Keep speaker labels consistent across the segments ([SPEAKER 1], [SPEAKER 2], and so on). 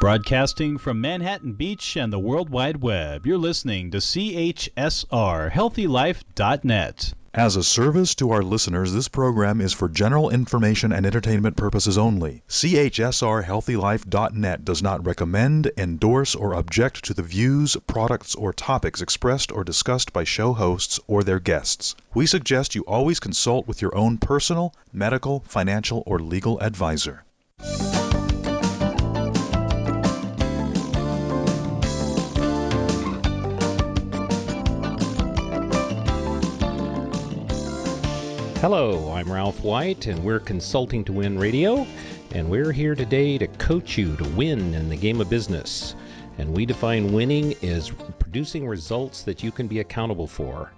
[SPEAKER 1] Broadcasting from Manhattan Beach and the World Wide Web, you're listening to CHSR HealthyLife.net.
[SPEAKER 2] As a service to our listeners, this program is for general information and entertainment purposes only. CHSR HealthyLife.net does not recommend, endorse, or object to the views, products, or topics expressed or discussed by show hosts or their guests. We suggest you always consult with your own personal, medical, financial, or legal advisor.
[SPEAKER 3] Hello, I'm Ralph White, and we're Consulting to Win Radio, and we're here today to coach you to win in the game of business. And we define winning as producing results that you can be accountable for.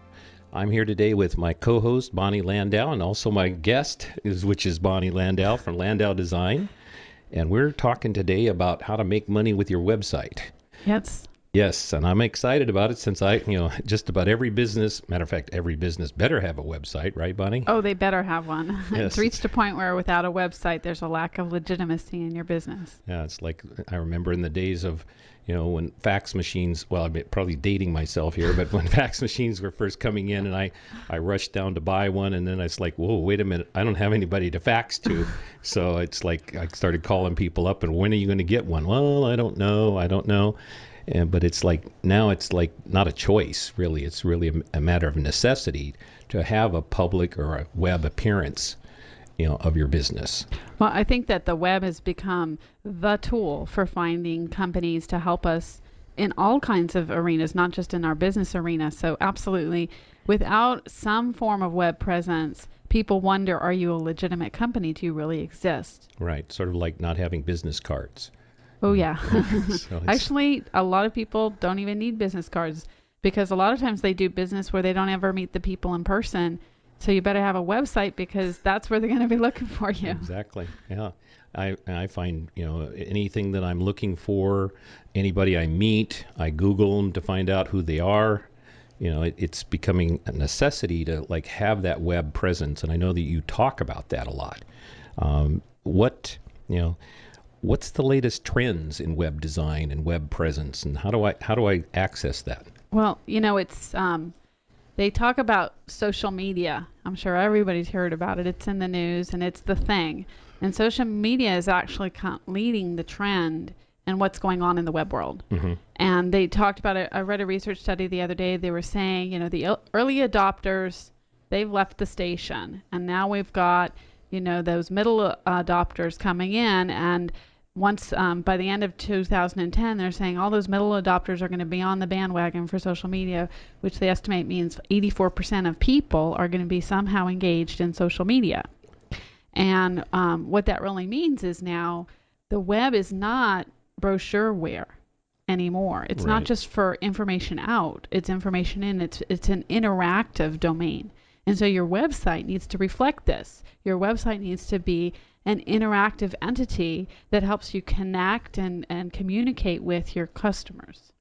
[SPEAKER 3] I'm here today with my co-host, Bonnie Landau, and also my guest, which is Bonnie Landau from Landau Design. And we're talking today about how to make money with your website. Yes, and I'm excited about it since just about every business, matter of fact, every business better have a website, right, Bonnie?
[SPEAKER 4] Oh, they better have one.
[SPEAKER 3] Yes.
[SPEAKER 4] It's reached a point where without a website, there's a lack of legitimacy in your business.
[SPEAKER 3] Yeah, it's like I remember in the days of, when fax machines, well, I'm probably dating myself here, but when fax machines were first coming in and I rushed down to buy one, and then it's like, whoa, wait a minute, I don't have anybody to fax to. So it's like I started calling people up, and when are you going to get one? Well, I don't know. But it's like now it's like not a choice, really. It's really a matter of necessity to have a public or a web appearance, of your business.
[SPEAKER 4] Well, I think that the web has become the tool for finding companies to help us in all kinds of arenas, not just in our business arena. So absolutely, without some form of web presence, people wonder, are you a legitimate company? Do you really exist?
[SPEAKER 3] Right. Sort of like not having business cards.
[SPEAKER 4] Oh, yeah.
[SPEAKER 3] So
[SPEAKER 4] Actually, a lot of people don't even need business cards because a lot of times they do business where they don't ever meet the people in person. So you better have a website because that's where they're going to be looking for you.
[SPEAKER 3] Exactly. Yeah. I find, anything that I'm looking for, anybody I meet, I Google them to find out who they are. It's becoming a necessity to have that web presence. And I know that you talk about that a lot. What's the latest trends in web design and web presence, and how do I access that?
[SPEAKER 4] Well, it's they talk about social media. I'm sure everybody's heard about it. It's in the news and it's the thing. And social media is actually leading the trend in what's going on in the web world.
[SPEAKER 3] Mm-hmm.
[SPEAKER 4] And they talked about it. I read a research study the other day. They were saying, the early adopters, they've left the station, and now we've got those middle adopters coming in, and once by the end of 2010, they're saying all those middle adopters are going to be on the bandwagon for social media, which they estimate means 84% of people are going to be somehow engaged in social media. And what that really means is now the web is not brochureware anymore. It's not just for information out. It's information in. It's an interactive domain. And so your website needs to reflect this. Your website needs to be an interactive entity that helps you connect and communicate with your customers.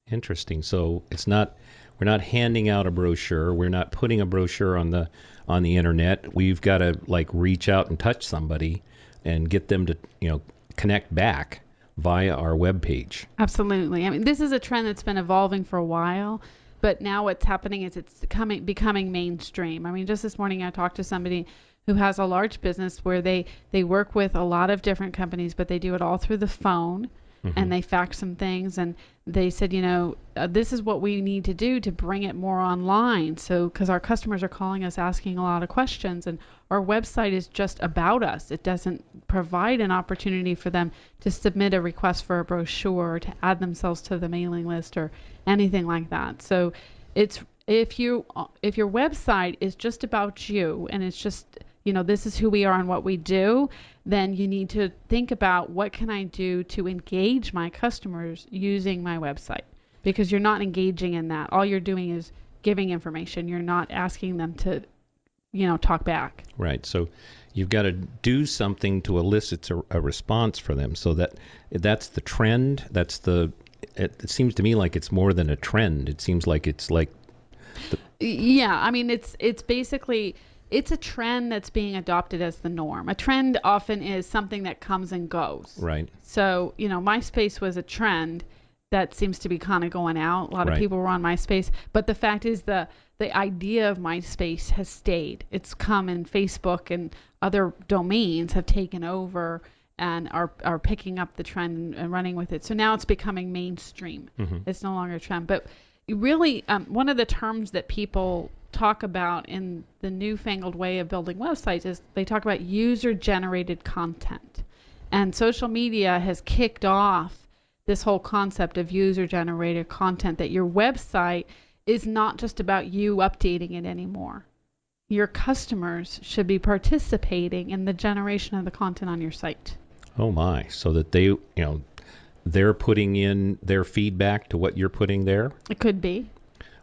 [SPEAKER 3] Interesting. So we're not handing out a brochure. We're not putting a brochure on the internet. We've got to reach out and touch somebody and get them to connect back via our webpage.
[SPEAKER 4] Absolutely. I mean, this is a trend that's been evolving for a while. But now what's happening is it's becoming mainstream. I mean, just this morning I talked to somebody who has a large business where they work with a lot of different companies, but they do it all through the phone. Mm-hmm. And they fax some things, and they said, this is what we need to do to bring it more online. So, because our customers are calling us asking a lot of questions, and our website is just about us. It doesn't provide an opportunity for them to submit a request for a brochure or to add themselves to the mailing list or anything like that. So, if your website is just about you and it's just this is who we are and what we do, then you need to think about what can I do to engage my customers using my website, because you're not engaging in that. All you're doing is giving information. You're not asking them to, talk back.
[SPEAKER 3] Right. So you've got to do something to elicit a response for them. So that's the trend. It seems to me like it's more than a trend. It seems like it's like.
[SPEAKER 4] Yeah. I mean, it's basically it's a trend that's being adopted as the norm. A trend often is something that comes and goes.
[SPEAKER 3] Right.
[SPEAKER 4] So, MySpace was a trend that seems to be kind of going out. A lot of
[SPEAKER 3] Right.
[SPEAKER 4] people were on MySpace, but the fact is the idea of MySpace has stayed. It's come, and Facebook and other domains have taken over and are picking up the trend and running with it. So now it's becoming mainstream. It's no longer a trend. But really, one of the terms that people talk about in the newfangled way of building websites is they talk about user-generated content. And social media has kicked off this whole concept of user-generated content, that your website is not just about you updating it anymore. Your customers should be participating in the generation of the content on your site.
[SPEAKER 3] Oh my! So that they're putting in their feedback to what you're putting there,
[SPEAKER 4] It could be.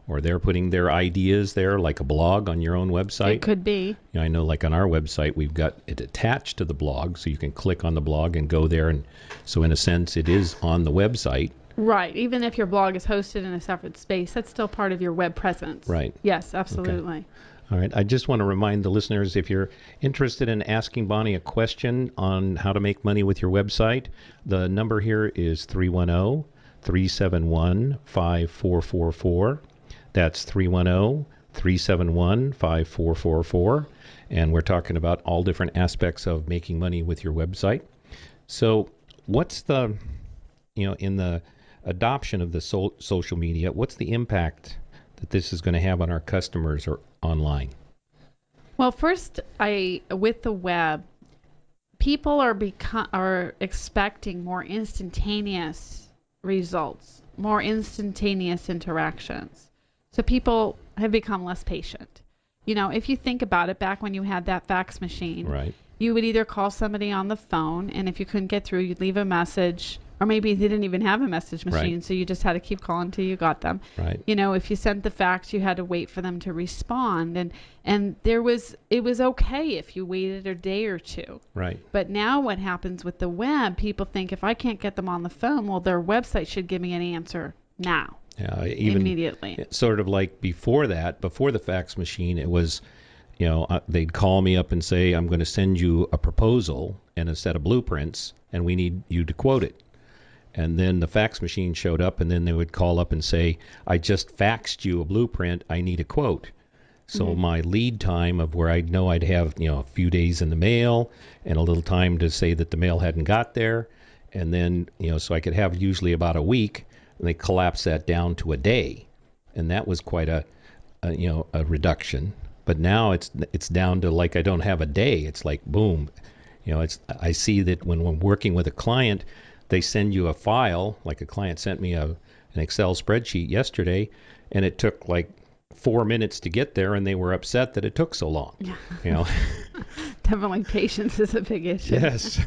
[SPEAKER 3] or they're putting their ideas there, like a blog on your own website.
[SPEAKER 4] It could be.
[SPEAKER 3] I know, like on our website, we've got it attached to the blog, so you can click on the blog and go there, and so in a sense, it is on the website.
[SPEAKER 4] Right. Even if your blog is hosted in a separate space, that's still part of your web presence.
[SPEAKER 3] Right.
[SPEAKER 4] Yes, absolutely.
[SPEAKER 3] Okay. All right. I just want to remind the listeners, if you're interested in asking Bonnie a question on how to make money with your website, the number here is 310-371-5444. That's 310-371-5444. And we're talking about all different aspects of making money with your website. So what's the, in the adoption of the social media, what's the impact that this is going to have on our customers or online?
[SPEAKER 4] Well, first, with the web, people are expecting more instantaneous results, more instantaneous interactions. So people have become less patient. If you think about it, back when you had that fax machine,
[SPEAKER 3] Right.
[SPEAKER 4] you would either call somebody on the phone, and if you couldn't get through, you'd leave a message, or maybe they didn't even have a message machine,
[SPEAKER 3] Right.
[SPEAKER 4] so you just had to keep calling until you got them.
[SPEAKER 3] Right.
[SPEAKER 4] If you sent the fax, you had to wait for them to respond, and it was okay if you waited a day or two.
[SPEAKER 3] Right.
[SPEAKER 4] But now what happens with the web, people think if I can't get them on the phone, well, their website should give me an answer now,
[SPEAKER 3] Even
[SPEAKER 4] immediately.
[SPEAKER 3] sort of like before the fax machine, it was, they'd call me up and say, I'm going to send you a proposal and a set of blueprints, and we need you to quote it. And then the fax machine showed up, and then they would call up and say, I just faxed you a blueprint, I need a quote. So my lead time of where I'd know I'd have, a few days in the mail and a little time to say that the mail hadn't got there. And then, so I could have usually about a week, and they collapsed that down to a day. And that was quite a reduction. But now it's down to like I don't have a day. It's like boom. I see that when we're working with a client, they send you a file. Like a client sent me an Excel spreadsheet yesterday, and it took like 4 minutes to get there, and they were upset that it took so long.
[SPEAKER 4] Yeah. Definitely patience is a big issue.
[SPEAKER 3] Yes.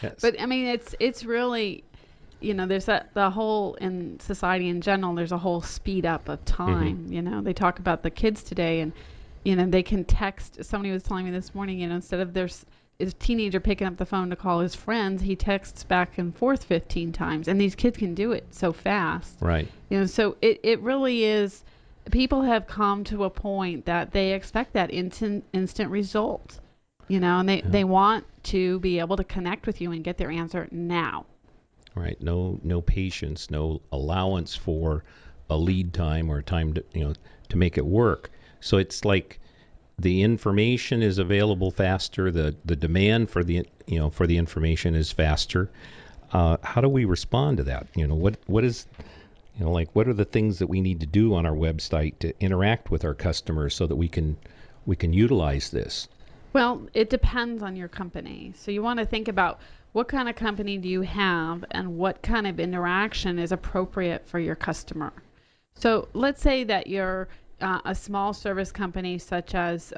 [SPEAKER 3] Yes.
[SPEAKER 4] But I mean, it's really, there's the whole, in society in general, there's a whole speed up of time. They talk about the kids today, and they can text. Somebody was telling me this morning, instead of his teenager picking up the phone to call his friends, he texts back and forth 15 times, and these kids can do it so fast.
[SPEAKER 3] Right.
[SPEAKER 4] So it really is. People have come to a point that they expect that instant result, and they want to be able to connect with you and get their answer now.
[SPEAKER 3] Right. No patience, no allowance for a lead time or time to make it work. So it's like the information is available faster. The demand for the information is faster. How do we respond to that? What is what are the things that we need to do on our website to interact with our customers so that we can utilize this?
[SPEAKER 4] Well, it depends on your company. So you want to think about what kind of company do you have and what kind of interaction is appropriate for your customer. So let's say that you're a small service company, such as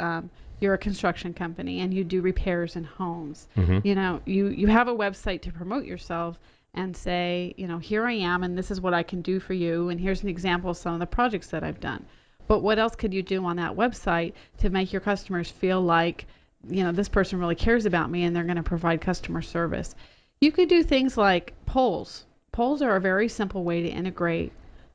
[SPEAKER 4] you're a construction company and you do repairs in homes. You have a website to promote yourself and say, here I am, and this is what I can do for you, and here's an example of some of the projects that I've done. But what else could you do on that website to make your customers feel like, this person really cares about me and they're going to provide customer service? You could do things like polls. Polls are a very simple way to integrate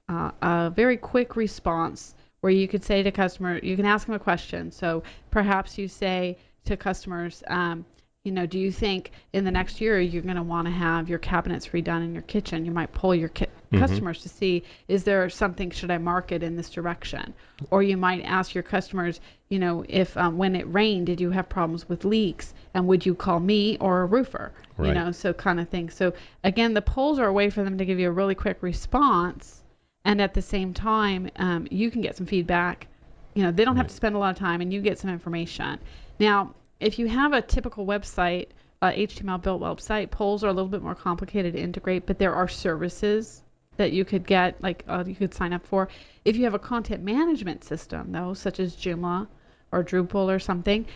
[SPEAKER 4] a very quick response where you could say to customer, you can ask them a question. So perhaps you say to customers, do you think in the next year you're going to want to have your cabinets redone in your kitchen? You might poll your customers to see, is there something, should I market in this direction? Or you might ask your customers, if when it rained, did you have problems with leaks? And would you call me or a roofer?
[SPEAKER 3] Right.
[SPEAKER 4] So kind of thing. So again, the polls are a way for them to give you a really quick response. And at the same time, you can get some feedback. They don't have to spend a lot of time, and you get some information. Now, if you have a typical website, HTML built website, polls are a little bit more complicated to integrate, but there are services that you could get, like you could sign up for. If you have a content management system, though, such as Joomla or Drupal or something,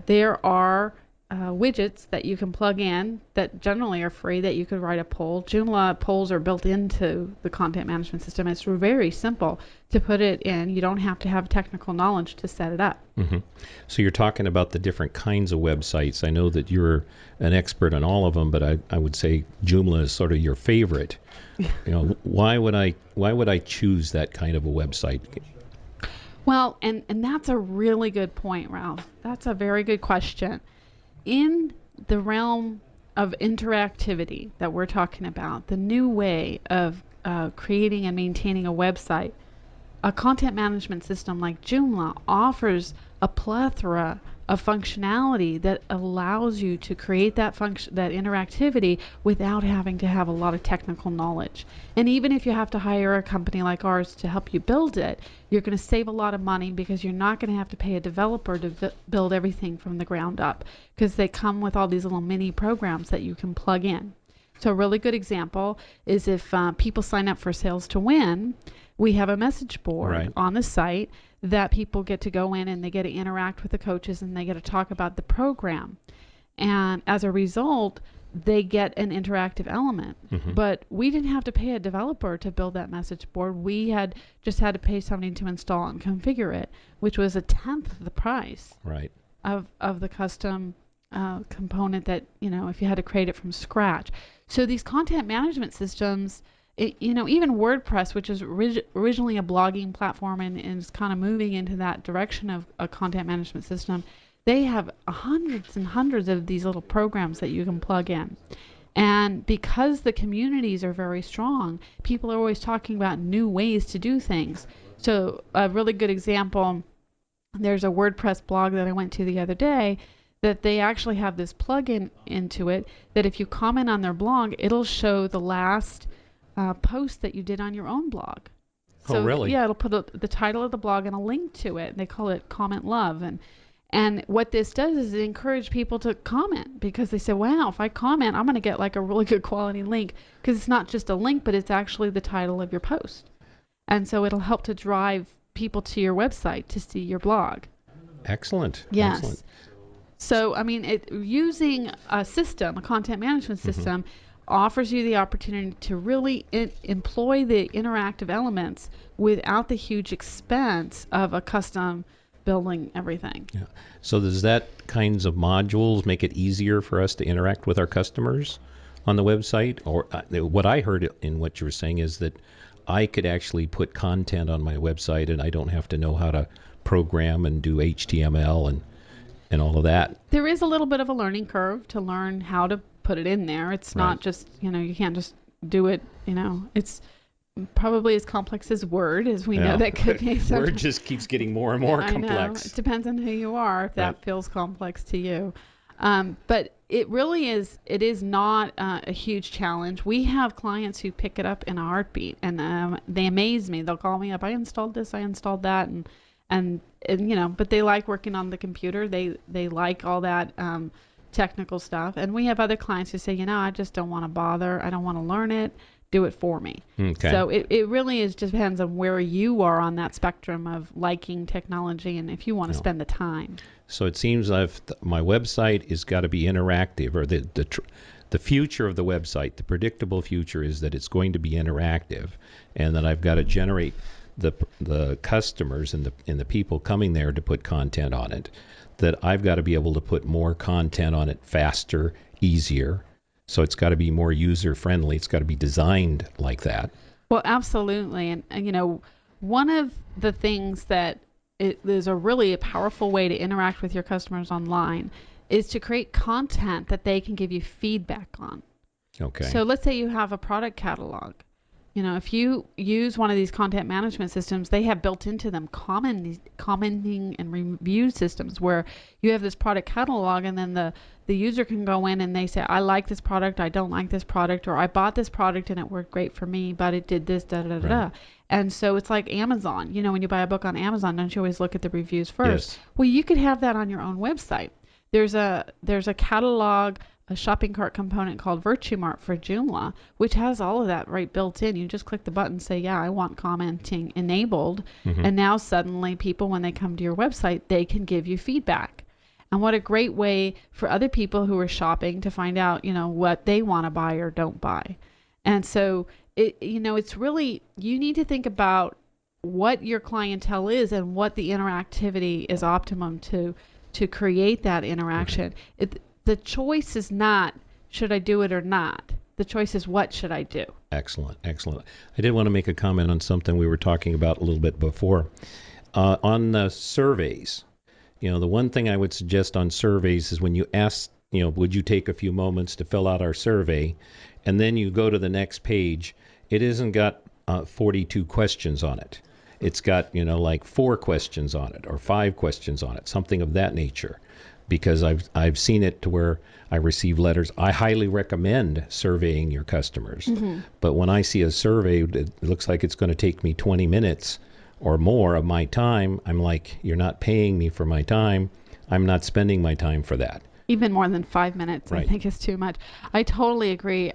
[SPEAKER 4] there are widgets that you can plug in that generally are free that you could write a poll. Joomla polls are built into the content management system. It's very simple to put it in. You don't have to have technical knowledge to set it up.
[SPEAKER 3] So you're talking about the different kinds of websites. I know that you're an expert on all of them, but I would say Joomla is sort of your favorite. Why would I choose that kind of a website?
[SPEAKER 4] Well, and that's a really good point, Ralph. That's a very good question. In the realm of interactivity that we're talking about, the new way of creating and maintaining a website, a content management system like Joomla offers a plethora of functionality that allows you to create that interactivity without having to have a lot of technical knowledge. And even if you have to hire a company like ours to help you build it, you're going to save a lot of money because you're not going to have to pay a developer to build everything from the ground up, because they come with all these little mini programs that you can plug in. So a really good example is if people sign up for Sales to Win, we have a message board on the site that people get to go in and they get to interact with the coaches and they get to talk about the program. And as a result, they get an interactive element. But we didn't have to pay a developer to build that message board. We had to pay somebody to install and configure it, which was 1/10 of the price of the custom component that, if you had to create it from scratch. So these content management systems, even WordPress, which is originally a blogging platform and is kind of moving into that direction of a content management system, they have hundreds and hundreds of these little programs that you can plug in. And because the communities are very strong, people are always talking about new ways to do things. So a really good example, there's a WordPress blog that I went to the other day that they actually have this plugin into it that if you comment on their blog, it'll show the last post that you did on your own blog. So,
[SPEAKER 3] really?
[SPEAKER 4] Yeah, it'll put the title of the blog and a link to it. They call it Comment Love. And what this does is it encourages people to comment, because they say, wow, if I comment, I'm going to get like a really good quality link, because it's not just a link, but it's actually the title of your post. And so it'll help to drive people to your website to see your blog.
[SPEAKER 3] Excellent.
[SPEAKER 4] Yes.
[SPEAKER 3] Excellent.
[SPEAKER 4] So, using a system, a content management system, offers you the opportunity to really employ the interactive elements without the huge expense of a custom building everything.
[SPEAKER 3] Yeah. So does that kinds of modules make it easier for us to interact with our customers on the website? Or what I heard in what you were saying is that I could actually put content on my website and I don't have to know how to program and do HTML and all of that.
[SPEAKER 4] There is a little bit of a learning curve to learn how to put it in there. It's not just, you can't just do it, it's probably as complex as Word, as we know that could be.
[SPEAKER 3] Word just keeps getting more and more complex.
[SPEAKER 4] I know. It depends on who you are, if that feels complex to you. But it really is, it is not a huge challenge. We have clients who pick it up in a heartbeat, and they amaze me. They'll call me up, I installed this, I installed that, and but they like working on the computer. They like all that technical stuff. And we have other clients who say, I just don't want to bother. I don't want to learn it. Do it for me.
[SPEAKER 3] Okay.
[SPEAKER 4] So it really just depends on where you are on that spectrum of liking technology and if you want to spend the time.
[SPEAKER 3] So it seems my website has got to be interactive, or the future of the website, the predictable future is that it's going to be interactive, and that I've got to generate the customers and the people coming there to put content on it, that I've got to be able to put more content on it faster, easier. So it's got to be more user friendly. It's got to be designed like that.
[SPEAKER 4] Well, absolutely. And one of the things that is a really powerful way to interact with your customers online is to create content that they can give you feedback on.
[SPEAKER 3] Okay.
[SPEAKER 4] So let's say you have a product catalog. If you use one of these content management systems, they have built into them commenting and review systems where you have this product catalog, and then the user can go in and they say, I like this product, I don't like this product, or I bought this product and it worked great for me, but it did this, da da da da. And so it's like Amazon. When you buy a book on Amazon, don't you always look at the reviews first?
[SPEAKER 3] Yes.
[SPEAKER 4] Well, you could have that on your own website. There's a catalog, a shopping cart component called Virtue Mart for Joomla, which has all of that right built in. You just click the button, say, yeah, I want commenting enabled. And now suddenly people, when they come to your website, they can give you feedback. And what a great way for other people who are shopping to find out, what they want to buy or don't buy. And so, it's really, you need to think about what your clientele is and what the interactivity is optimum to create that interaction. The choice is not, should I do it or not? The choice is, what should I do?
[SPEAKER 3] Excellent, excellent. I did want to make a comment on something we were talking about a little bit before. On the surveys, the one thing I would suggest on surveys is when you ask, would you take a few moments to fill out our survey, and then you go to the next page, it isn't got 42 questions on it. It's got, like 4 questions on it or 5 questions on it, something of that nature. Because I've seen it to where I receive letters. I highly recommend surveying your customers. But when I see a survey that looks like it's going to take me 20 minutes or more of my time, I'm like, you're not paying me for my time. I'm not spending my time for that.
[SPEAKER 4] Even more than 5 minutes,
[SPEAKER 3] Right.
[SPEAKER 4] I think, is too much. I totally agree.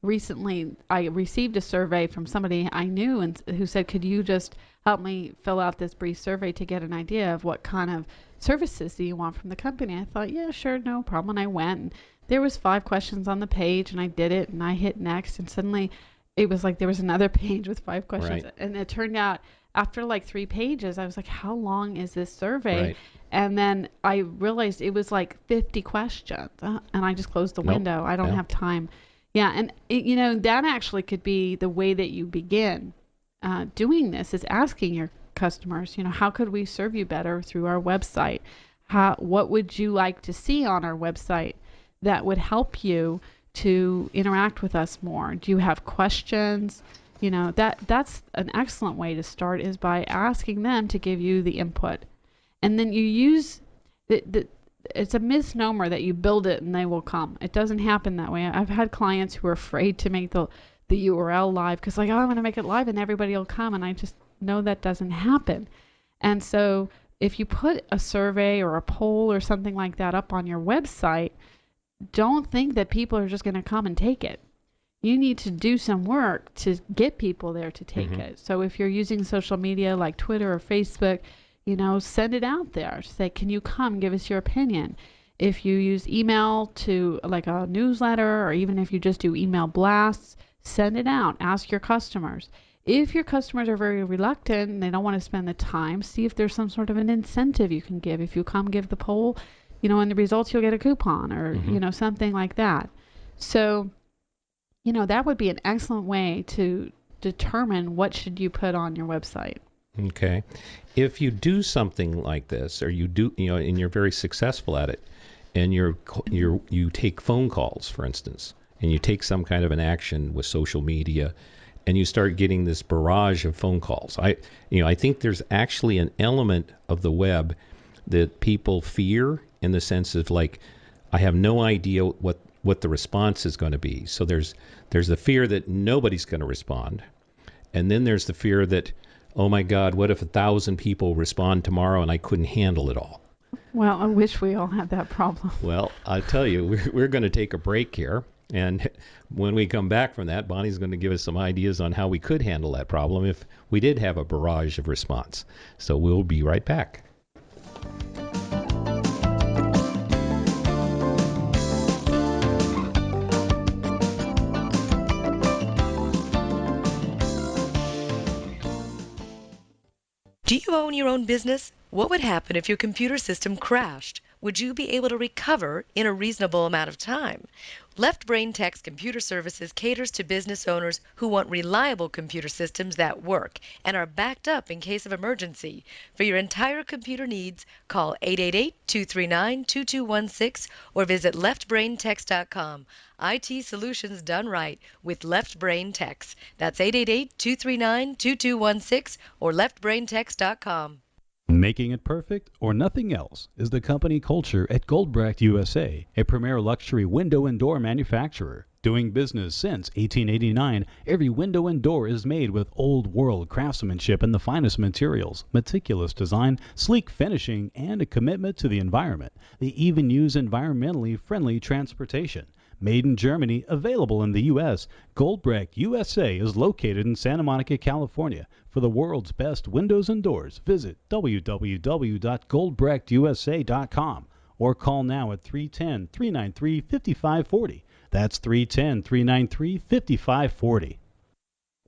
[SPEAKER 4] Recently I received a survey from somebody I knew and who said, could you just help me fill out this brief survey to get an idea of what kind of services do you want from the company? I thought, yeah, sure, no problem. And I went, and there was 5 questions on the page, and I did it, and I hit next, and suddenly it was like there was another page with 5 questions.
[SPEAKER 3] Right.
[SPEAKER 4] And it turned out after like 3 pages, I was like, how long is this survey?
[SPEAKER 3] Right.
[SPEAKER 4] And then I realized it was like 50 questions, and I just closed the
[SPEAKER 3] Nope.
[SPEAKER 4] window. I don't
[SPEAKER 3] Yeah.
[SPEAKER 4] have time. Yeah, and that actually could be the way that you begin doing this, is asking your customers, how could we serve you better through our website? What would you like to see on our website that would help you to interact with us more? Do you have questions? That's an excellent way to start, is by asking them to give you the input. And then you use it's a misnomer that you build it and they will come. It doesn't happen that way. I've had clients who are afraid to make the URL live because, like, oh, I'm going to make it live and everybody will come. And I just know that doesn't happen. And so if you put a survey or a poll or something like that up on your website, don't think that people are just going to come and take it. You need to do some work to get people there to take it. So if you're using social media like Twitter or Facebook, send it out there. Say, can you come give us your opinion? If you use email to like a newsletter, or even if you just do email blasts, send it out. Ask your customers. If your customers are very reluctant and they don't want to spend the time, see if there's some sort of an incentive you can give. If you come give the poll, and the results, you'll get a coupon or, something like that. So, that would be an excellent way to determine what should you put on your website.
[SPEAKER 3] Okay. If you do something like this, or you do, and you're very successful at it, and you take phone calls, for instance, and you take some kind of an action with social media, and you start getting this barrage of phone calls. I think there's actually an element of the web that people fear, in the sense of, like, I have no idea what the response is going to be. So there's the fear that nobody's going to respond, and then there's the fear that, oh my God, what if 1,000 people respond tomorrow and I couldn't handle it all?
[SPEAKER 4] Well, I wish we all had that problem.
[SPEAKER 3] Well, I'll tell you, we're going to take a break here. And when we come back from that, Bonnie's going to give us some ideas on how we could handle that problem if we did have a barrage of response. So we'll be right back.
[SPEAKER 5] Do you own your own business? What would happen if your computer system crashed? would you be able to recover in a reasonable amount of time? Left Brain Tech's computer services caters to business owners who want reliable computer systems that work and are backed up in case of emergency. For your entire computer needs, call 888-239-2216 or visit leftbraintex.com. IT solutions done right with Left Brain Techs. That's 888-239-2216 or leftbraintex.com.
[SPEAKER 1] Making it perfect or nothing else is the company culture at Goldbrecht USA, a premier luxury window and door manufacturer. Doing business since 1889, every window and door is made with old-world craftsmanship and the finest materials, meticulous design, sleek finishing, and a commitment to the environment. They even use environmentally friendly transportation. Made in Germany, available in the U.S., Goldbrecht USA is located in Santa Monica, California. For the world's best windows and doors, visit www.goldbrechtusa.com or call now at 310-393-5540. That's 310-393-5540.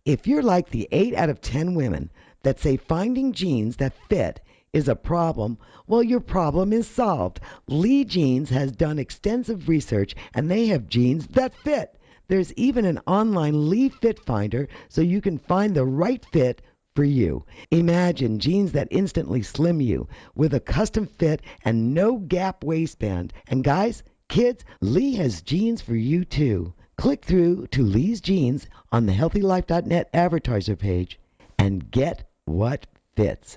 [SPEAKER 6] If you're like the 8 out of 10 women that say finding jeans that fit is a problem, well, your problem is solved. Lee Jeans has done extensive research, and they have jeans that fit. There's even an online Lee Fit Finder so you can find the right fit for you. Imagine jeans that instantly slim you with a custom fit and no gap waistband. And guys, kids, Lee has jeans for you too. Click through to Lee's Jeans on the healthylife.net advertiser page and get what fits.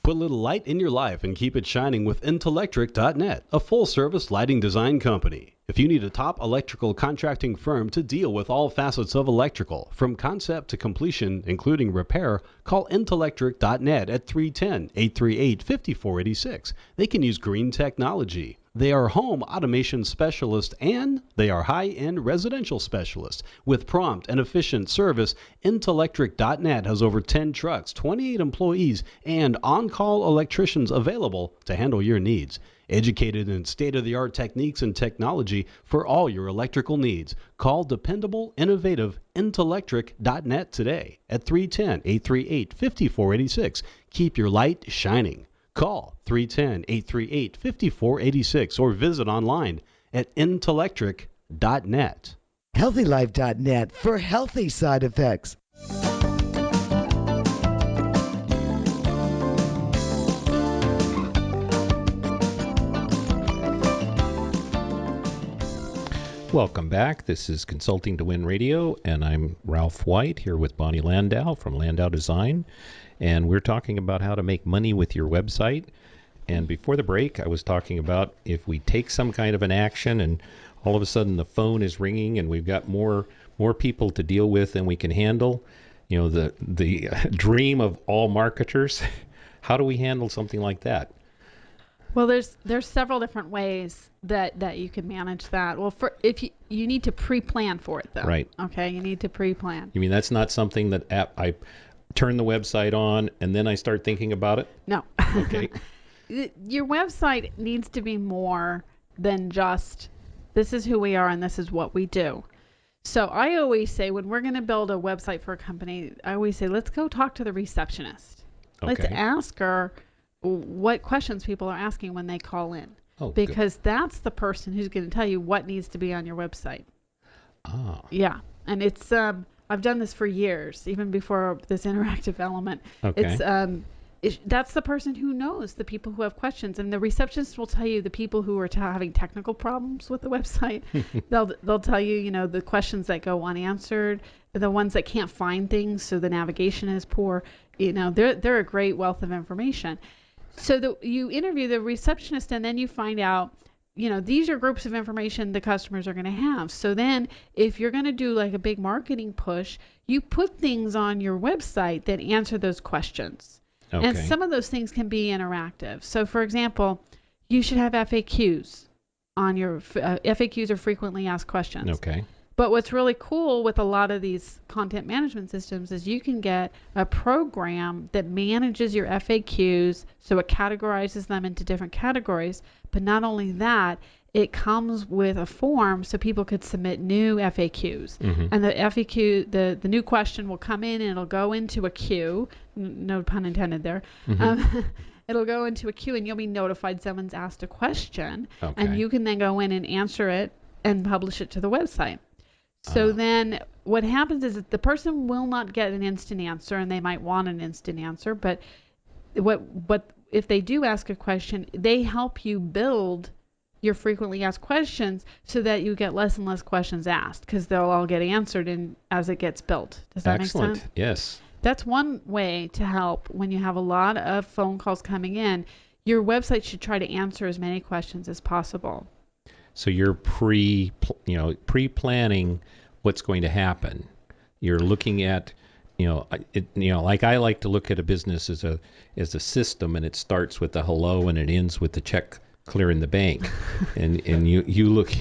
[SPEAKER 1] Put a little light in your life and keep it shining with Intellectric.net, a full-service lighting design company. If you need a top electrical contracting firm to deal with all facets of electrical, from concept to completion, including repair, call Intellectric.net at 310-838-5486. They can use green technology. They are home automation specialists and they are high-end residential specialists. With prompt and efficient service, Intellectric.net has over 10 trucks, 28 employees, and on-call electricians available to handle your needs. Educated in state-of-the-art techniques and technology for all your electrical needs. Call dependable, innovative Intellectric.net today at 310-838-5486. Keep your light shining. Call 310-838-5486 or visit online at Intellectric.net.
[SPEAKER 6] Healthylife.net for healthy side effects.
[SPEAKER 3] Welcome back. This is Consulting to Win Radio, and I'm Ralph White here with Bonnie Landau from Landau Design, and we're talking about how to make money with your website. And before the break, I was talking about if we take some kind of an action and all of a sudden the phone is ringing and we've got more people to deal with than we can handle, you know, the dream of all marketers. How do we handle something like that?
[SPEAKER 4] Well, there's several different ways that you can manage that. Well, if you need to pre-plan for it, though.
[SPEAKER 3] Right.
[SPEAKER 4] Okay, you need to pre-plan.
[SPEAKER 3] You mean that's not something that I turn the website on and then I start thinking about it?
[SPEAKER 4] No.
[SPEAKER 3] Okay.
[SPEAKER 4] Your website needs to be more than just this is who we are and this is what we do. So I always say when we're going to build a website for a company, I always say let's go talk to the receptionist.
[SPEAKER 3] Okay.
[SPEAKER 4] Let's ask her what questions people are asking when they call in.
[SPEAKER 3] Oh,
[SPEAKER 4] because that's the person who's going to tell you what needs to be on your website.
[SPEAKER 3] Ah.
[SPEAKER 4] Yeah, and it's I've done this for years, even before this interactive element.
[SPEAKER 3] Okay.
[SPEAKER 4] That's the person who knows the people who have questions, and the receptionist will tell you the people who are having technical problems with the website. They'll tell you, you know, the questions that go unanswered, the ones that can't find things, so the navigation is poor. You know, they're a great wealth of information. So you interview the receptionist, and then you find out, you know, these are groups of information the customers are going to have. So then if you're going to do like a big marketing push, you put things on your website that answer those questions.
[SPEAKER 3] Okay.
[SPEAKER 4] And some of those things can be interactive. So for example, you should have FAQs on your FAQs are frequently asked questions.
[SPEAKER 3] Okay.
[SPEAKER 4] But what's really cool with a lot of these content management systems is you can get a program that manages your FAQs, so it categorizes them into different categories. But not only that, it comes with a form so people could submit new FAQs.
[SPEAKER 3] Mm-hmm.
[SPEAKER 4] And the FAQ, the new question will come in and it'll go into a queue, no pun intended there.
[SPEAKER 3] Mm-hmm.
[SPEAKER 4] it'll go into a queue and you'll be notified someone's asked a question,
[SPEAKER 3] Okay.
[SPEAKER 4] and you can then go in and answer it and publish it to the website. So then what happens is that the person will not get an instant answer, and they might want an instant answer, but what if they do ask a question, they help you build your frequently asked questions so that you get less and less questions asked, because they'll all get answered as it gets built. Does that make
[SPEAKER 3] Excellent.
[SPEAKER 4] sense?
[SPEAKER 3] Yes.
[SPEAKER 4] That's one way to help when you have a lot of phone calls coming in. Your website should try to answer as many questions as possible.
[SPEAKER 3] So you're pre-planning what's going to happen. You're looking at, like I like to look at a business as a system, and it starts with the hello and it ends with the check clearing the bank. and you look,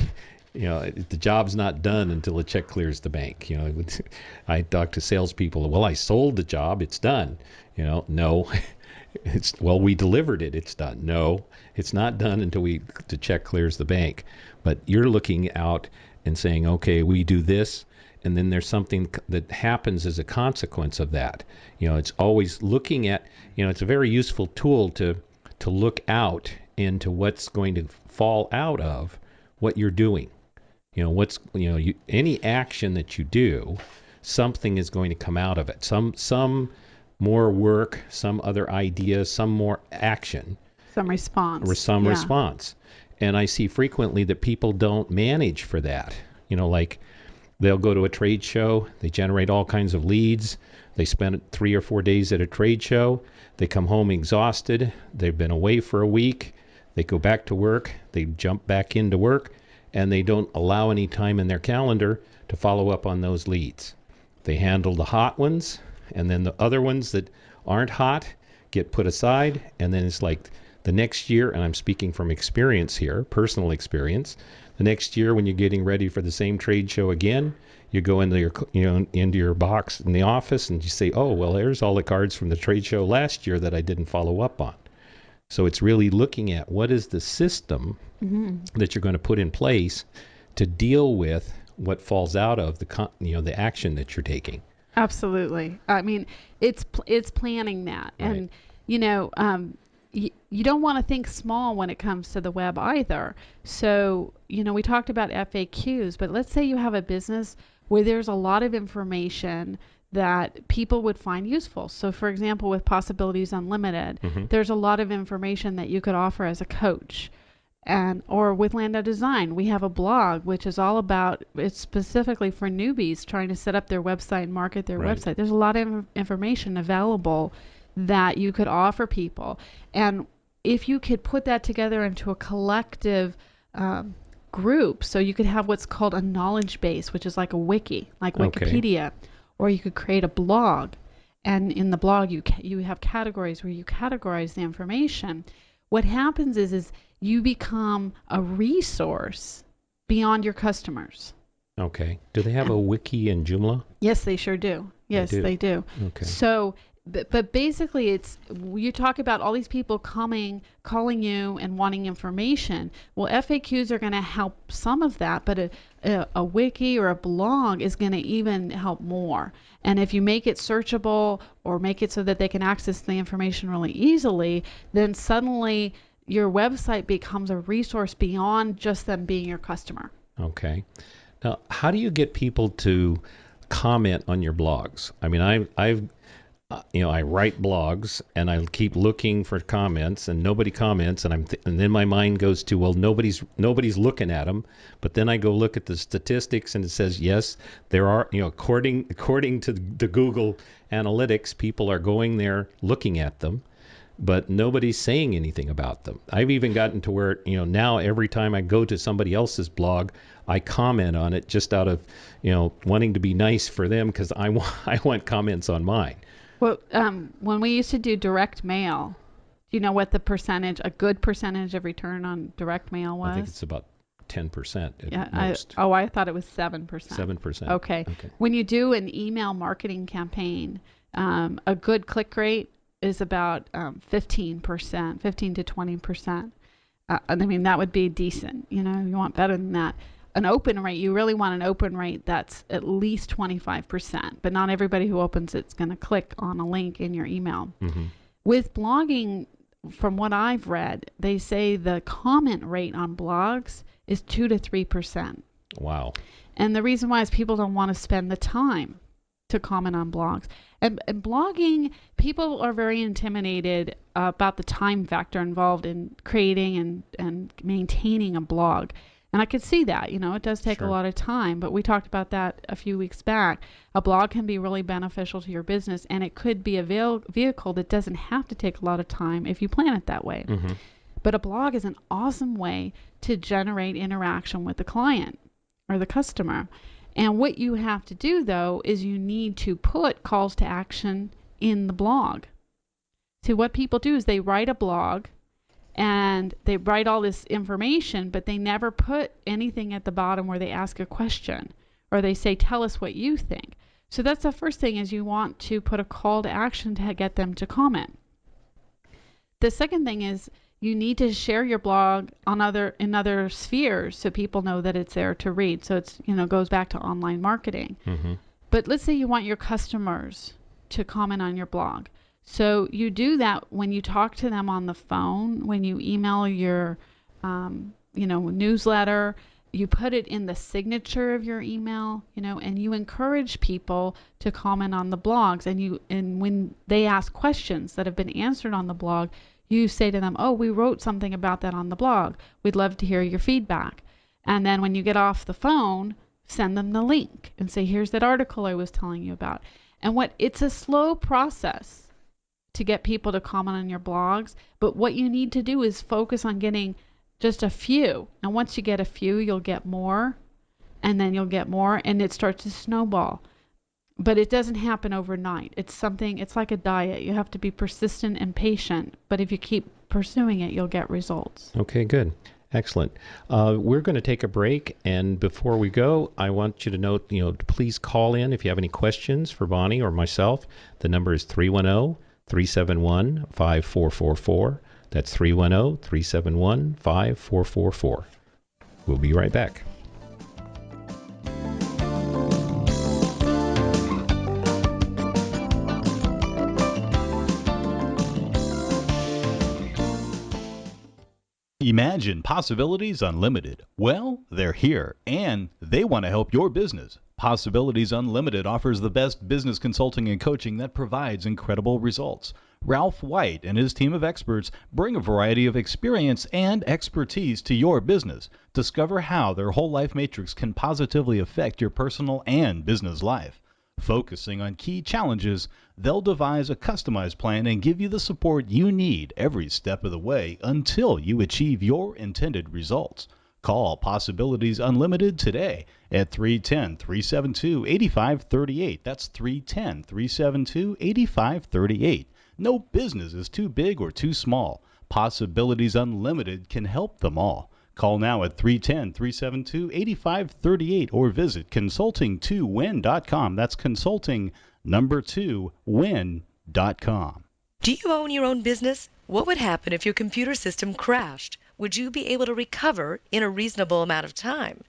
[SPEAKER 3] the job's not done until the check clears the bank. I talk to salespeople. Well, I sold the job. It's done. No. We delivered it. It's done. No, it's not done until the check clears the bank. But you're looking out and saying, okay, we do this, and then there's something that happens as a consequence of that. It's always looking at, it's a very useful tool to look out into what's going to fall out of what you're doing. Any action that you do, something is going to come out of it. Some more work, some other idea, some more action.
[SPEAKER 4] Some response.
[SPEAKER 3] Or some response. And I see frequently that people don't manage for that. Like they'll go to a trade show, they generate all kinds of leads, they spend 3 or 4 days at a trade show, they come home exhausted, they've been away for a week, they go back to work, they jump back into work, and they don't allow any time in their calendar to follow up on those leads. They handle the hot ones, and then the other ones that aren't hot get put aside, and then it's like the next year, and I'm speaking from experience here, personal experience, the next year when you're getting ready for the same trade show again, you go into your box in the office and you say, oh, well, there's all the cards from the trade show last year that I didn't follow up on. So it's really looking at what is the system that you're going to put in place to deal with what falls out of the action that you're taking.
[SPEAKER 4] Absolutely. I mean, it's planning that.
[SPEAKER 3] Right.
[SPEAKER 4] And, you don't want to think small when it comes to the web either. So, we talked about FAQs, but let's say you have a business where there's a lot of information that people would find useful. So, for example, with Possibilities Unlimited, there's a lot of information that you could offer as a coach. Or with Lando Design, we have a blog which is all about, it's specifically for newbies trying to set up their website and market their
[SPEAKER 3] Right.
[SPEAKER 4] website. There's a lot of information available that you could offer people. And if you could put that together into a collective group, so you could have what's called a knowledge base, which is like a wiki, like
[SPEAKER 3] Okay.
[SPEAKER 4] Wikipedia, or you could create a blog. And in the blog, you have categories where you categorize the information. What happens is you become a resource beyond your customers.
[SPEAKER 3] Okay. Do they have a wiki in Joomla?
[SPEAKER 4] Yes, they sure do. Yes, they do.
[SPEAKER 3] Okay.
[SPEAKER 4] So, but basically, you talk about all these people calling you and wanting information. Well, FAQs are going to help some of that, but a wiki or a blog is going to even help more. And if you make it searchable or make it so that they can access the information really easily, then suddenly your website becomes a resource beyond just them being your customer.
[SPEAKER 3] Okay. Now, how do you get people to comment on your blogs? I mean, I write blogs and I keep looking for comments and nobody comments, and then my mind goes to, well, nobody's looking at them. But then I go look at the statistics and it says, yes, there are, according to the Google Analytics, people are going there looking at them, but nobody's saying anything about them. I've even gotten to where, now every time I go to somebody else's blog, I comment on it just out of, wanting to be nice for them, because I want comments on mine.
[SPEAKER 4] Well, when we used to do direct mail, do you know what a good percentage of return on direct mail was?
[SPEAKER 3] I think it's about 10% at
[SPEAKER 4] I
[SPEAKER 3] most.
[SPEAKER 4] thought it was 7%.
[SPEAKER 3] 7%.
[SPEAKER 4] Okay. When you do an email marketing campaign, a good click rate is about 15%, 15 to 20%. I mean, that would be decent. You want better than that. An open rate, you really want an open rate that's at least 25%, but not everybody who opens it's going to click on a link in your email.
[SPEAKER 3] Mm-hmm.
[SPEAKER 4] With blogging, from what I've read, they say the comment rate on blogs is 2 to 3%.
[SPEAKER 3] Wow.
[SPEAKER 4] And the reason why is people don't want to spend the time to comment on blogs. And blogging, people are very intimidated about the time factor involved in creating and maintaining a blog. And I could see that, it does take a lot of time, but we talked about that a few weeks back. A blog can be really beneficial to your business, and it could be a vehicle that doesn't have to take a lot of time if you plan it that way.
[SPEAKER 3] Mm-hmm.
[SPEAKER 4] But a blog is an awesome way to generate interaction with the client or the customer. And what you have to do, though, is you need to put calls to action in the blog. So what people do is they write a blog, and they write all this information, but they never put anything at the bottom where they ask a question or they say, tell us what you think. So that's the first thing, is you want to put a call to action to get them to comment. The second thing is you need to share your blog in other spheres so people know that it's there to read. So it's, goes back to online marketing.
[SPEAKER 3] Mm-hmm.
[SPEAKER 4] But let's say you want your customers to comment on your blog. So you do that when you talk to them on the phone, when you email your, newsletter. You put it in the signature of your email, and you encourage people to comment on the blogs. And when they ask questions that have been answered on the blog, you say to them, oh, we wrote something about that on the blog. We'd love to hear your feedback. And then when you get off the phone, send them the link and say, here's that article I was telling you about. And it's a slow process to get people to comment on your blogs, but what you need to do is focus on getting just a few. And once you get a few, you'll get more, and then you'll get more, and it starts to snowball. But it doesn't happen overnight. It's like a diet. You have to be persistent and patient, but if you keep pursuing it, you'll get results.
[SPEAKER 3] Okay, good. Excellent. We're going to take a break, and before we go, I want you to note, please call in if you have any questions for Bonnie or myself. The number is 310-371-5444. That's 310-371-5444. We'll be right back.
[SPEAKER 1] Imagine Possibilities Unlimited. Well, they're here, and they want to help your business. Possibilities Unlimited offers the best business consulting and coaching that provides incredible results. Ralph White and his team of experts bring a variety of experience and expertise to your business. Discover how their whole life matrix can positively affect your personal and business life. Focusing on key challenges, they'll devise a customized plan and give you the support you need every step of the way until you achieve your intended results. Call Possibilities Unlimited today at 310-372-8538. That's 310-372-8538. No business is too big or too small. Possibilities Unlimited can help them all. Call now at 310-372-8538 or visit consulting2win.com. That's consulting2win.com.
[SPEAKER 5] Do you own your own business? What would happen if your computer system crashed? Would you be able to recover in a reasonable amount of time?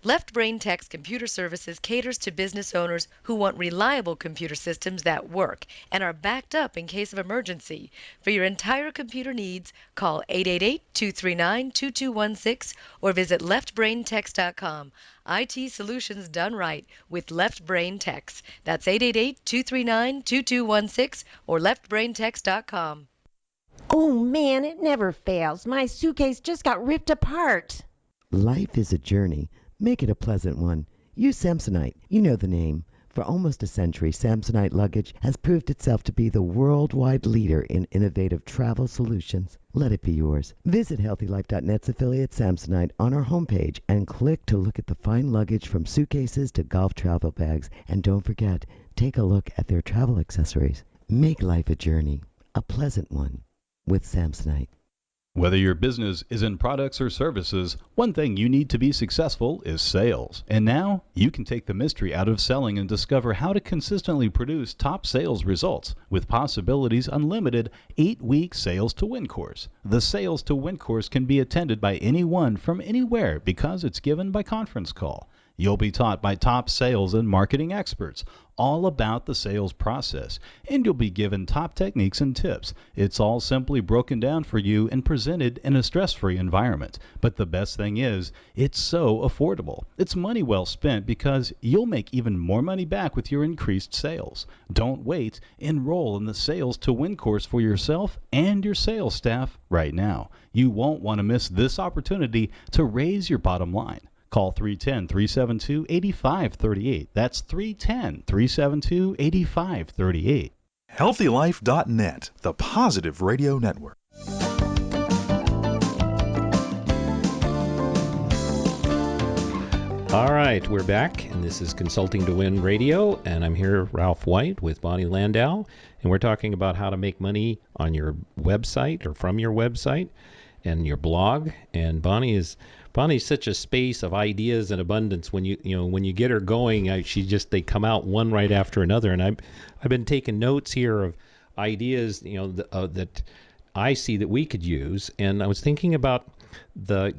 [SPEAKER 5] Left Brain Tech's computer services caters to business owners who want reliable computer systems that work and are backed up in case of emergency. For your entire computer needs, call 888-239-2216 or visit leftbraintechs.com. IT solutions done right with Left Brain Techs. That's 888-239-2216 or leftbraintechs.com.
[SPEAKER 7] Oh man, it never fails. My suitcase just got ripped apart.
[SPEAKER 6] Life is a journey. Make it a pleasant one. Use Samsonite. You know the name. For almost a century, Samsonite luggage has proved itself to be the worldwide leader in innovative travel solutions. Let it be yours. Visit HealthyLife.net's affiliate Samsonite on our homepage and click to look at the fine luggage from suitcases to golf travel bags. And don't forget, take a look at their travel accessories. Make life a journey, a pleasant one, with Samsonite.
[SPEAKER 1] Whether your business is in products or services, one thing you need to be successful is sales. And now you can take the mystery out of selling and discover how to consistently produce top sales results with Possibilities Unlimited 8-week Sales to Win course. The Sales to Win course can be attended by anyone from anywhere because it's given by conference call. You'll be taught by top sales and marketing experts all about the sales process, and you'll be given top techniques and tips. It's all simply broken down for you and presented in a stress-free environment. But the best thing is, it's so affordable. It's money well spent because you'll make even more money back with your increased sales. Don't wait. Enroll in the Sales to Win course for yourself and your sales staff right now. You won't want to miss this opportunity to raise your bottom line. Call 310-372-8538. That's 310-372-8538.
[SPEAKER 2] HealthyLife.net, the positive radio network.
[SPEAKER 3] All right, we're back, and this is Consulting to Win Radio, and I'm here, Ralph White, with Bonnie Landau, and we're talking about how to make money on your website or from your website and your blog. And Bonnie's such a space of ideas and abundance. When you get her going, they come out one right after another. And I've been taking notes here of ideas that I see that we could use. And I was thinking about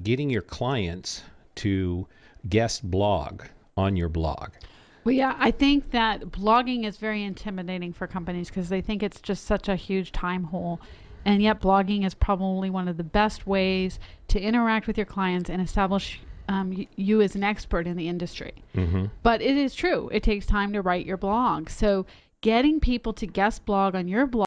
[SPEAKER 3] getting your clients to guest blog on your blog.
[SPEAKER 4] Well, yeah, I think that blogging is very intimidating for companies because they think it's just such a huge time hole. And yet blogging is probably one of the best ways to interact with your clients and establish you as an expert in the industry. Mm-hmm. But it is true. It takes time to write your blog. So getting people to guest blog on your blog